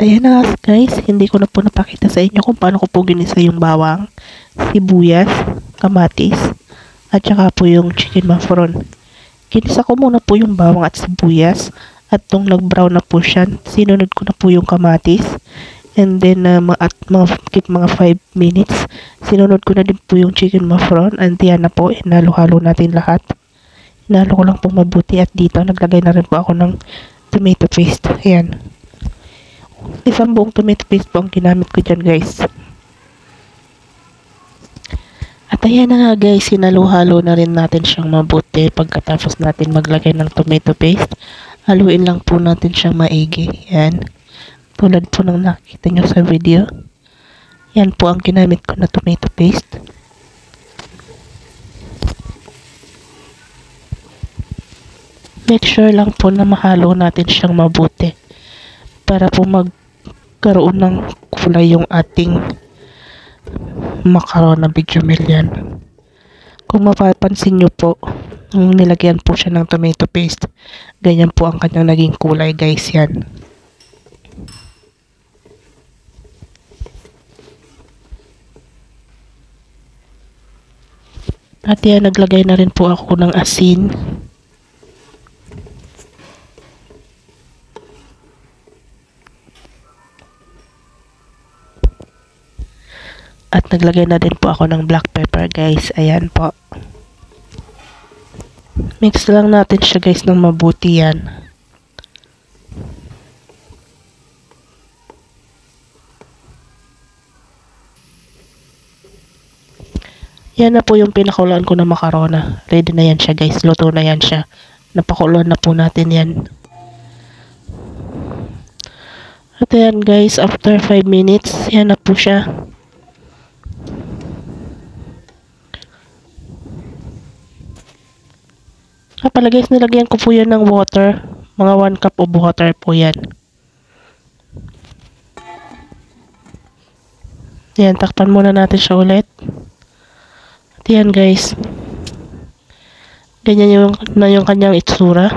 Ayan na guys, hindi ko na po napakita sa inyo kung paano ko po ginisa yung bawang, sibuyas, kamatis, at saka po yung chicken macaron. Ginisa ko muna po yung bawang at sibuyas at nung nag-brown na po siya, sinunod ko na po yung kamatis. And then, mga 5 minutes, sinunod ko na din po yung chicken macaron. And yan na po, inalo-halo natin lahat. Inalo ko lang po mabuti at dito, naglagay na rin po ako ng tomato paste. Ayan. Isang buong tomato paste po ang ginamit ko dyan guys. At ayan na nga guys, sinalo-halo na rin natin siyang mabuti. Pagkatapos natin maglagay ng tomato paste, haluin lang po natin siyang maigi. Yan. Tulad po ng nakikita nyo sa video. Yan po ang ginamit ko na tomato paste. Make sure lang po na mahalo natin siyang mabuti para po magkaroon ng kulay yung ating macaron na bechamel yan. Kung mapapansin nyo po, nung nilagyan po siya ng tomato paste, ganyan po ang kanyang naging kulay guys yan. At yan, naglagay na rin po ako ng asin. At naglagay na din po ako ng black pepper guys. Ayan po. Mix lang natin siya guys ng mabuti yan. Yan na po yung pinakuluan ko na macarona. Ready na yan siya guys. Luto na yan siya. Napakuluan na po natin yan. At ayan guys, after 5 minutes, yan na po siya. Pala guys, nilagyan ko po yan ng water. Mga 1 cup of water po yan. Yan, takpan muna natin siya ulit. At yan guys. Ganyan yung kanyang itsura.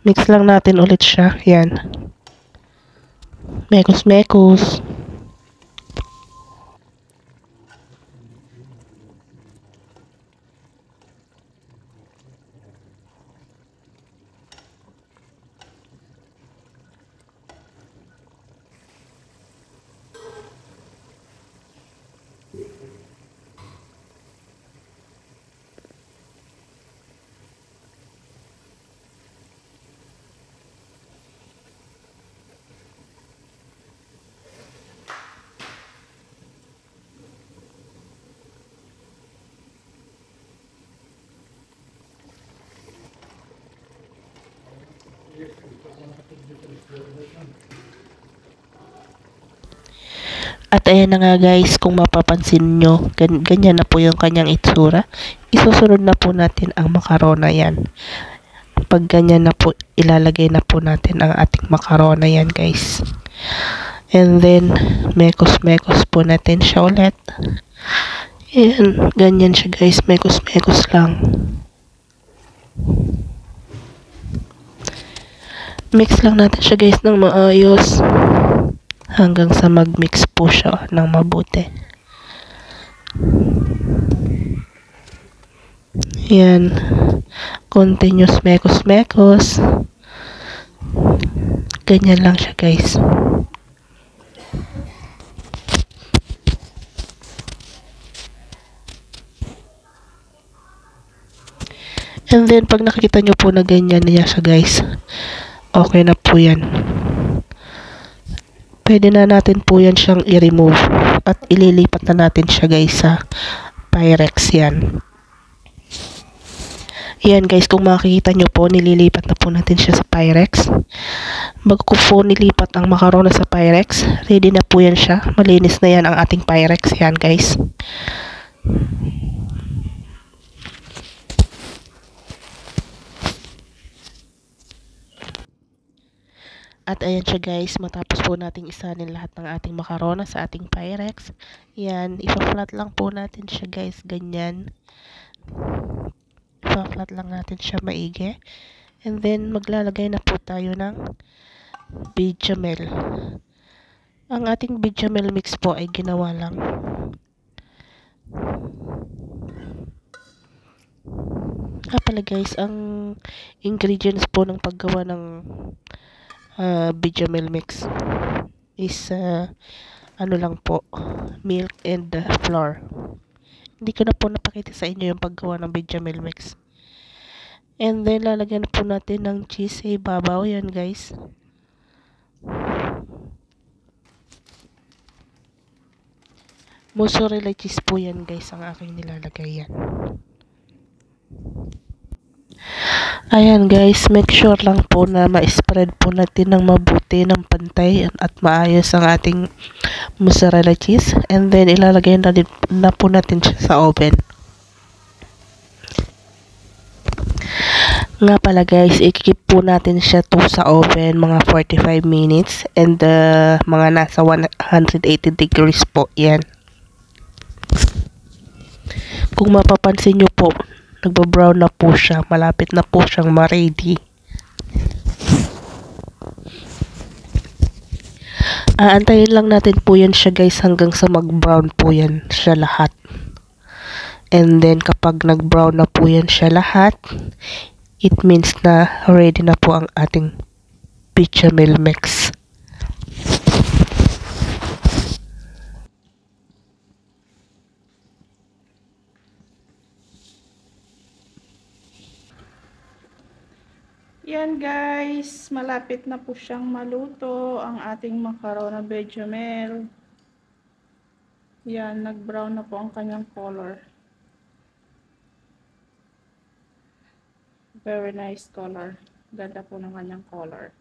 Mix lang natin ulit siya. Yan. Mekos-mekos. At ayan na nga guys, kung mapapansin nyo, ganyan na po yung kanyang itsura. Isusunod na po natin ang macarona yan. Pag ganyan na po, ilalagay na po natin ang ating macarona yan guys. And then, mekos-mekos po natin siya ulit. Ayan, ganyan siya guys, mekos-mekos lang. Mix lang natin siya guys ng maayos. Hanggang sa mag-mix po siya ng mabuti. Yan. Continuous mekos-mekos. Ganyan lang siya guys. And then, pag nakikita nyo po na ganyan niya siya guys, okay na po yan. Pwede na natin po yan siyang i-remove at ililipat na natin siya guys sa Pyrex yan. Yan guys, kung makikita nyo po, nililipat na po natin siya sa Pyrex. Bago ko po nilipat ang macarona sa Pyrex, ready na po yan siya. Malinis na yan ang ating Pyrex yan guys. At ayan siya guys, matapos po nating isanin lahat ng ating macarona sa ating Pyrex. Yan, ipa-flat lang po natin siya guys, ganyan. Ipa-flat lang natin siya maigi. And then, maglalagay na po tayo ng bechamel. Ang ating bechamel mix po ay ginawa lang. Pala guys, ang ingredients po ng paggawa ng bechamel mix is ano lang po, milk and flour. Hindi ko na po napakita sa inyo yung paggawa ng bechamel mix. And then, lalagyan na po natin ng cheese sa ibabaw. Yan guys. Mozzarella cheese po yan guys, ang aking nilalagay yan. Ayan guys, make sure lang po na ma-spread po natin ng mabuti, ng pantay at maayos ang ating mozzarella cheese. And then, ilalagay na po natin siya sa oven. Nga pala guys, i-keep po natin siya sa oven mga 45 minutes and mga nasa 180 degrees po yan. Kung mapapansin nyo po, nagba-brown na po siya, malapit na po siyang ma-ready. Aantayin lang natin po yan siya guys hanggang sa mag-brown po yan siya lahat. And then kapag nag-brown na po yan siya lahat, it means na ready na po ang ating bechamel mix. Yan guys, malapit na po siyang maluto ang ating macaroni bechamel. Yan, nag-brown na po ang kanyang color. Very nice color. Ganda po ng kanyang color.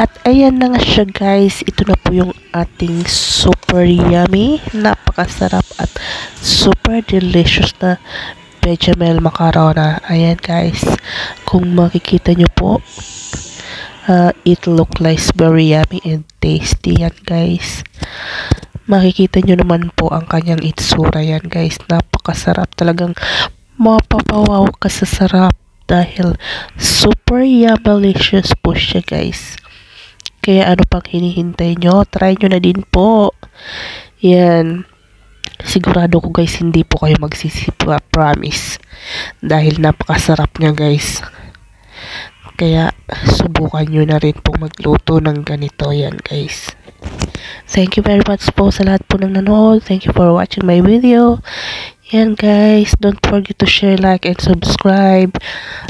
At ayan na nga siya guys, ito na po yung ating super yummy, napakasarap at super delicious na bechamel macarona. Ayan guys, kung makikita nyo po, it look like very yummy and tasty yan guys. Makikita nyo naman po ang kanyang itsura yan guys, napakasarap, talagang mapapawaw ka sa sarap dahil super yummy-licious po siya guys. Kaya ano pang hinihintay nyo? Try nyo na din po. Yan. Sigurado ko guys, hindi po kayo magsisi, promise. Dahil napakasarap niya guys. Kaya subukan nyo na rin po magluto ng ganito yan guys. Thank you very much po sa lahat po ng nanood. Thank you for watching my video. Yan guys, don't forget to share, like, and subscribe.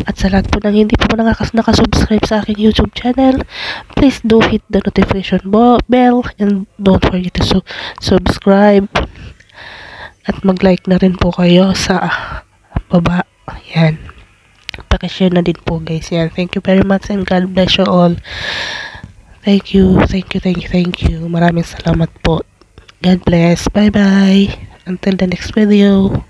At sa lahat po ng hindi po nakasubscribe sa aking YouTube channel, please do hit the notification bell and don't forget to subscribe. At mag-like na rin po kayo sa baba. Yan. Pakishare na din po guys. Yan. Thank you very much and God bless you all. Thank you. Maraming salamat po. God bless. Bye-bye. Until the next video.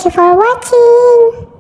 Thank you for watching.